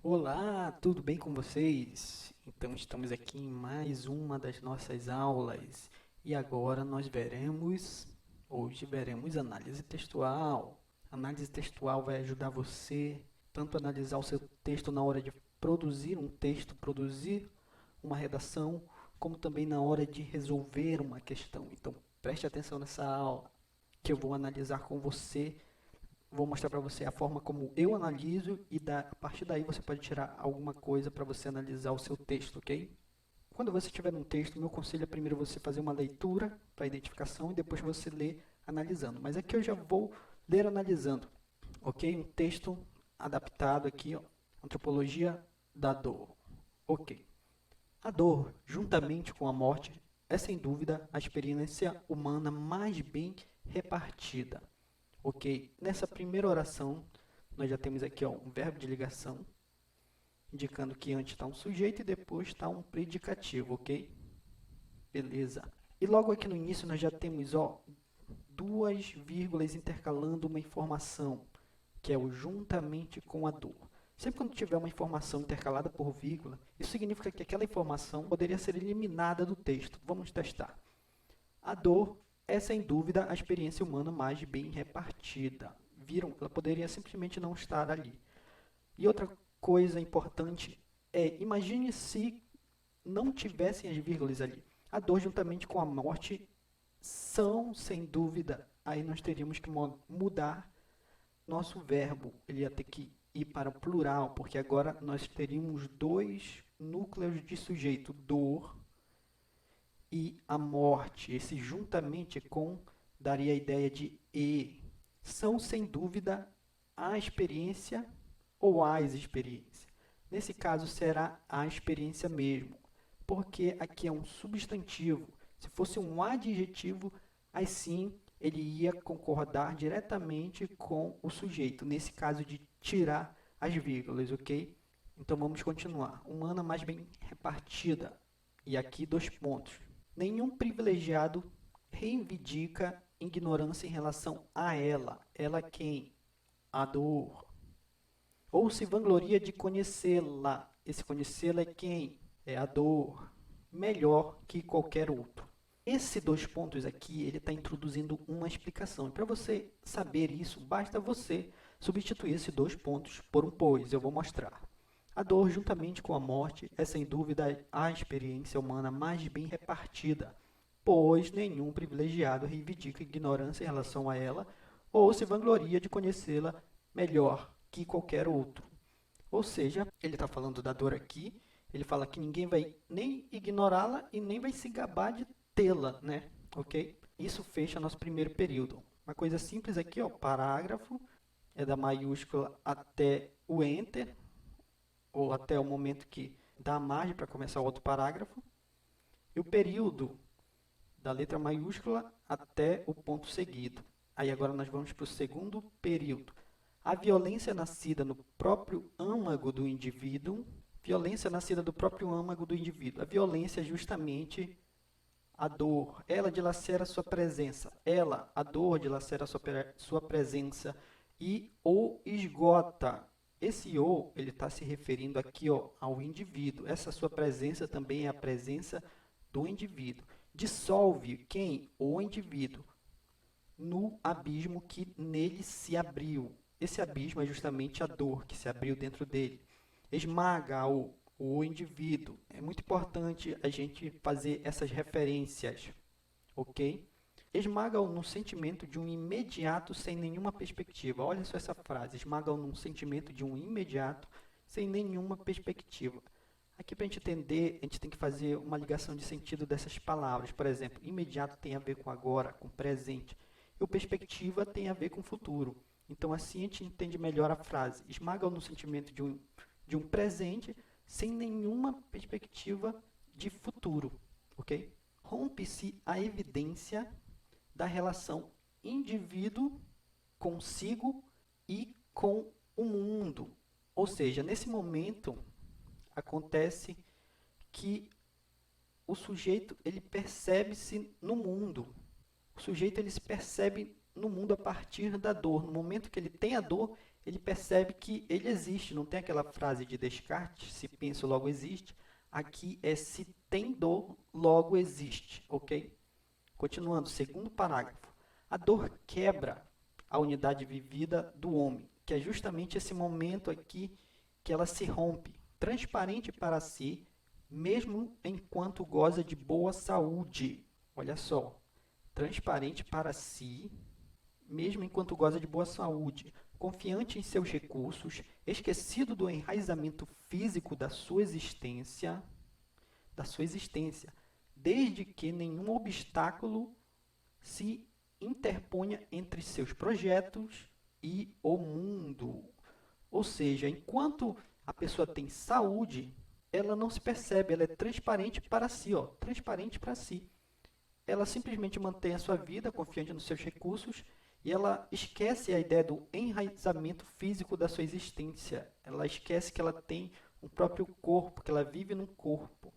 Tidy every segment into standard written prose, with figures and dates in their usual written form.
Olá, tudo bem com vocês? Então, estamos aqui em mais uma das nossas aulas e agora hoje veremos análise textual. Análise textual vai ajudar você tanto a analisar o seu texto na hora de produzir um texto, produzir uma redação, como também na hora de resolver uma questão. Então, preste atenção nessa aula que eu vou analisar com você. Vou mostrar para você a forma como eu analiso e a partir daí você pode tirar alguma coisa para você analisar o seu texto, ok? Quando você estiver num texto, meu conselho é primeiro você fazer uma leitura para identificação e depois você ler analisando. Mas aqui eu já vou ler analisando, ok? Um texto adaptado aqui, ó, Antropologia da Dor. Ok. A dor, juntamente com a morte, é sem dúvida a experiência humana mais bem repartida. Ok? Nessa primeira oração, nós já temos aqui ó, um verbo de ligação, indicando que antes está um sujeito e depois está um predicativo, ok? Beleza. E logo aqui no início nós já temos ó, duas vírgulas intercalando uma informação, que é o juntamente com a dor. Sempre quando tiver uma informação intercalada por vírgula, isso significa que aquela informação poderia ser eliminada do texto. Vamos testar. A dor é, sem dúvida, a experiência humana mais bem repartida. Viram? Ela poderia simplesmente não estar ali. E outra coisa importante é, imagine se não tivessem as vírgulas ali. A dor juntamente com a morte são, sem dúvida, aí nós teríamos que mudar nosso verbo. Ele ia ter que ir para o plural, porque agora nós teríamos dois núcleos de sujeito, dor e a morte. Esse juntamente com daria a ideia de e. São, sem dúvida, a experiência ou as experiências. Nesse caso, será a experiência mesmo, porque aqui é um substantivo. Se fosse um adjetivo, aí sim ele ia concordar diretamente com o sujeito, nesse caso de tirar as vírgulas, ok? Então vamos continuar. Humana mais bem repartida. E aqui dois pontos. Nenhum privilegiado reivindica ignorância em relação a ela. Ela quem? A dor. Ou se vangloria de conhecê-la. Esse conhecê-la é quem? É a dor. Melhor que qualquer outro. Esses dois pontos aqui, ele está introduzindo uma explicação. E para você saber isso, basta você substituir esses dois pontos por um pois. Eu vou mostrar. A dor, juntamente com a morte, é sem dúvida a experiência humana mais bem repartida, pois nenhum privilegiado reivindica ignorância em relação a ela ou se vangloria de conhecê-la melhor que qualquer outro. Ou seja, ele está falando da dor aqui, ele fala que ninguém vai nem ignorá-la e nem vai se gabar de tê-la, né? Ok? Isso fecha nosso primeiro período. Uma coisa simples aqui, ó, parágrafo, é da maiúscula até o enter, ou até o momento que dá margem para começar o outro parágrafo, e o período da letra maiúscula até o ponto seguido. Aí agora nós vamos para o segundo período. A violência nascida no próprio âmago do indivíduo, violência nascida do próprio âmago do indivíduo. A violência é justamente a dor. Ela dilacera sua presença. Ela, a dor, dilacera sua presença e o esgota. Esse o, ele está se referindo aqui ó, ao indivíduo. Essa sua presença também é a presença do indivíduo. Dissolve quem? O indivíduo no abismo que nele se abriu. Esse abismo é justamente a dor que se abriu dentro dele. Esmaga o indivíduo. É muito importante a gente fazer essas referências, ok? Esmaga-o num sentimento de um imediato sem nenhuma perspectiva. Olha só essa frase, esmaga-o num sentimento de um imediato sem nenhuma perspectiva. Aqui para a gente entender, a gente tem que fazer uma ligação de sentido dessas palavras. Por exemplo, imediato tem a ver com agora, com presente. E o perspectiva tem a ver com futuro. Então assim a gente entende melhor a frase. Esmaga-o no sentimento de um presente sem nenhuma perspectiva de futuro. Ok? Rompe-se a evidência da relação indivíduo consigo e com o mundo. Ou seja, nesse momento acontece que o sujeito ele percebe-se no mundo. O sujeito ele se percebe no mundo a partir da dor. No momento que ele tem a dor, ele percebe que ele existe. Não tem aquela frase de Descartes, se penso, logo existe. Aqui é se tem dor, logo existe, ok? Continuando, segundo parágrafo. A dor quebra a unidade vivida do homem, que é justamente esse momento aqui que ela se rompe, transparente para si, mesmo enquanto goza de boa saúde. Olha só, transparente para si, mesmo enquanto goza de boa saúde, confiante em seus recursos, esquecido do enraizamento físico da sua existência, desde que nenhum obstáculo se interponha entre seus projetos e o mundo. Ou seja, enquanto a pessoa tem saúde, ela não se percebe, ela é transparente para si, ó, transparente para si. Ela simplesmente mantém a sua vida confiante nos seus recursos e ela esquece a ideia do enraizamento físico da sua existência. Ela esquece que ela tem um próprio corpo, que ela vive num corpo.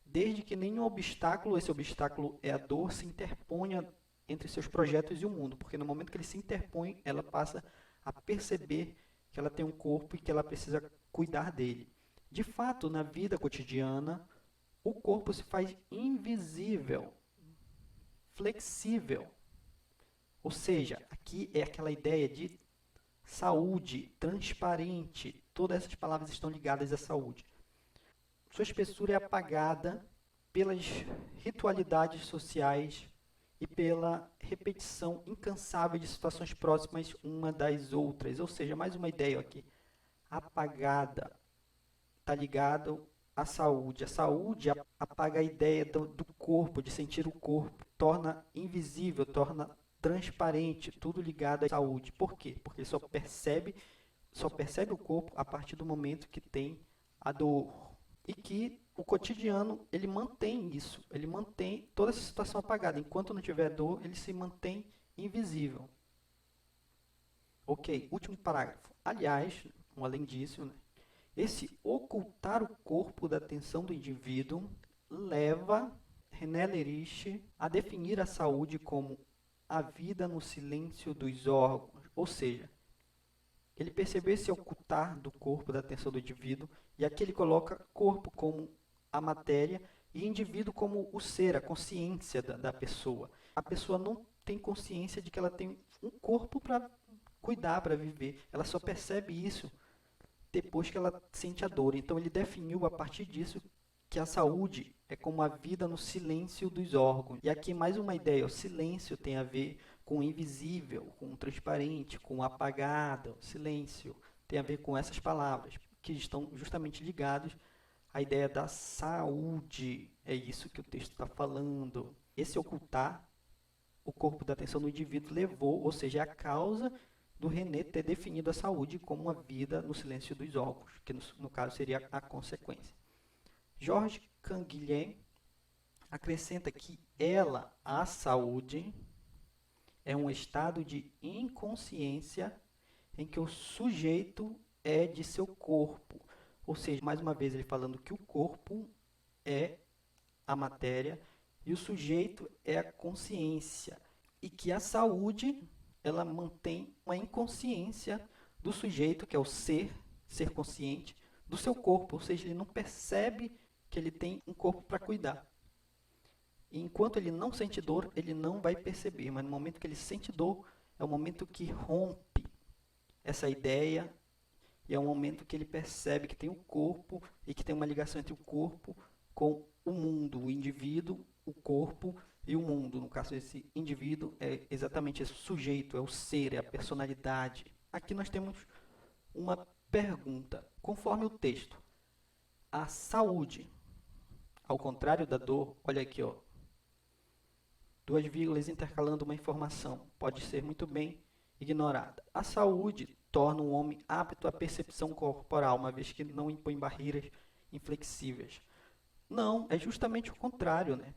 Desde que nenhum obstáculo, esse obstáculo é a dor, se interponha entre seus projetos e o mundo, porque no momento que ele se interpõe, ela passa a perceber que ela tem um corpo e que ela precisa cuidar dele. De fato, na vida cotidiana, o corpo se faz invisível, flexível. Ou seja, aqui é aquela ideia de saúde, transparente. Todas essas palavras estão ligadas à saúde. Sua espessura é apagada pelas ritualidades sociais e pela repetição incansável de situações próximas uma das outras. Ou seja, mais uma ideia aqui. Apagada está ligado à saúde. A saúde apaga a ideia do corpo, de sentir o corpo. Torna invisível, torna transparente, tudo ligado à saúde. Por quê? Porque só percebe o corpo a partir do momento que tem a dor. E que o cotidiano, ele mantém isso, ele mantém toda essa situação apagada. Enquanto não tiver dor, ele se mantém invisível. Ok, último parágrafo. Aliás, além disso, né, esse ocultar o corpo da atenção do indivíduo leva René Lerich a definir a saúde como a vida no silêncio dos órgãos, ou seja, ele percebeu esse ocultar do corpo da atenção do indivíduo, e aqui ele coloca corpo como a matéria e indivíduo como o ser, a consciência da pessoa. A pessoa não tem consciência de que ela tem um corpo para cuidar, para viver. Ela só percebe isso depois que ela sente a dor. Então ele definiu a partir disso que a saúde é como a vida no silêncio dos órgãos. E aqui mais uma ideia, o silêncio tem a ver com o invisível, com o transparente, com o apagado, o silêncio. Tem a ver com essas palavras, que estão justamente ligados à ideia da saúde. É isso que o texto está falando. Esse ocultar o corpo da atenção do indivíduo levou, ou seja, é a causa do René ter definido a saúde como uma vida no silêncio dos órgãos, que no caso seria a consequência. Georges Canguilhem acrescenta que a saúde, é um estado de inconsciência em que o sujeito é de seu corpo. Ou seja, mais uma vez ele falando que o corpo é a matéria e o sujeito é a consciência. E que a saúde, ela mantém uma inconsciência do sujeito, que é o ser consciente, do seu corpo. Ou seja, ele não percebe que ele tem um corpo para cuidar. E enquanto ele não sente dor, ele não vai perceber. Mas no momento que ele sente dor, é o momento que rompe essa ideia. E é o momento que ele percebe que tem o corpo e que tem uma ligação entre o corpo com o mundo. O indivíduo, o corpo e o mundo. No caso, esse indivíduo é exatamente esse sujeito, é o ser, é a personalidade. Aqui nós temos uma pergunta. Conforme o texto, a saúde, ao contrário da dor, olha aqui, ó, 2 vírgulas intercalando uma informação, pode ser muito bem ignorada. A saúde torna o homem apto à percepção corporal, uma vez que não impõe barreiras inflexíveis. Não, é justamente o contrário, né?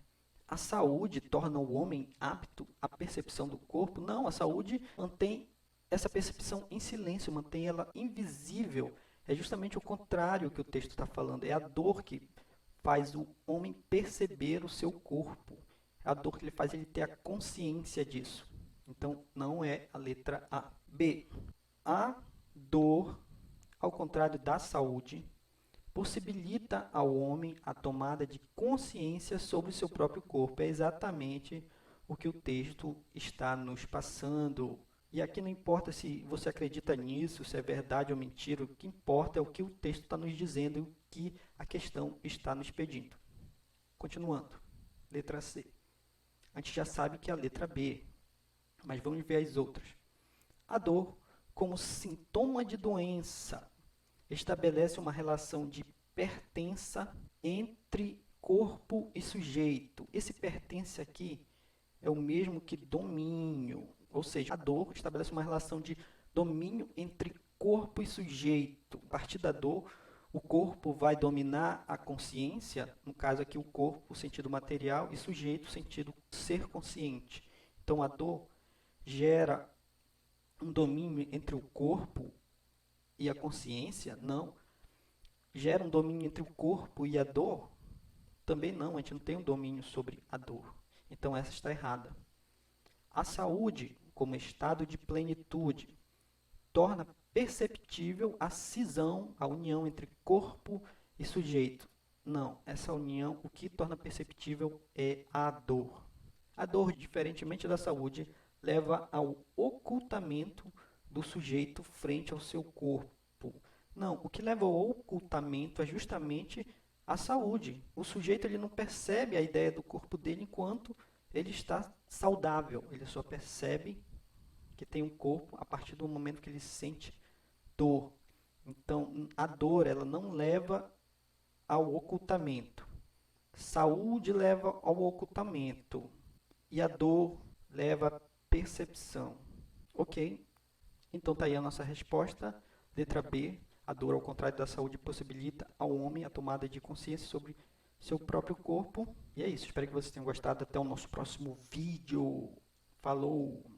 A saúde torna o homem apto à percepção do corpo? Não, a saúde mantém essa percepção em silêncio, mantém ela invisível. É justamente o contrário que o texto está falando. É a dor que faz o homem perceber o seu corpo. É a dor que ele faz ele ter a consciência disso. Então, não é a letra A. B. A Dor, ao contrário da saúde, possibilita ao homem a tomada de consciência sobre o seu próprio corpo. É exatamente o que o texto está nos passando. E aqui não importa se você acredita nisso, se é verdade ou mentira, o que importa é o que o texto está nos dizendo e o que a questão está nos pedindo. Continuando, letra C. A gente já sabe que é a letra B, mas vamos ver as outras. A dor, como sintoma de doença, estabelece uma relação de pertença entre corpo e sujeito. Esse pertence aqui é o mesmo que domínio, ou seja, a dor estabelece uma relação de domínio entre corpo e sujeito. A partir da dor, o corpo vai dominar a consciência, no caso aqui o corpo, o sentido material, e sujeito, o sentido ser consciente. Então a dor gera um domínio entre o corpo e a consciência? Não. Gera um domínio entre o corpo e a dor? Também não, a gente não tem um domínio sobre a dor. Então essa está errada. A saúde, como estado de plenitude, torna perceptível a cisão, a união entre corpo e sujeito. Não, essa união, o que torna perceptível é a dor. A dor, diferentemente da saúde, leva ao ocultamento do sujeito frente ao seu corpo. Não, o que leva ao ocultamento é justamente a saúde. O sujeito ele não percebe a ideia do corpo dele enquanto ele está saudável. Ele só percebe que tem um corpo a partir do momento que ele sente dor. Então, a dor ela não leva ao ocultamento. Saúde leva ao ocultamento. E a dor leva à percepção. Ok? Então, está aí a nossa resposta. Letra B. A dor, ao contrário da saúde, possibilita ao homem a tomada de consciência sobre seu próprio corpo. E é isso. Espero que vocês tenham gostado. Até o nosso próximo vídeo. Falou!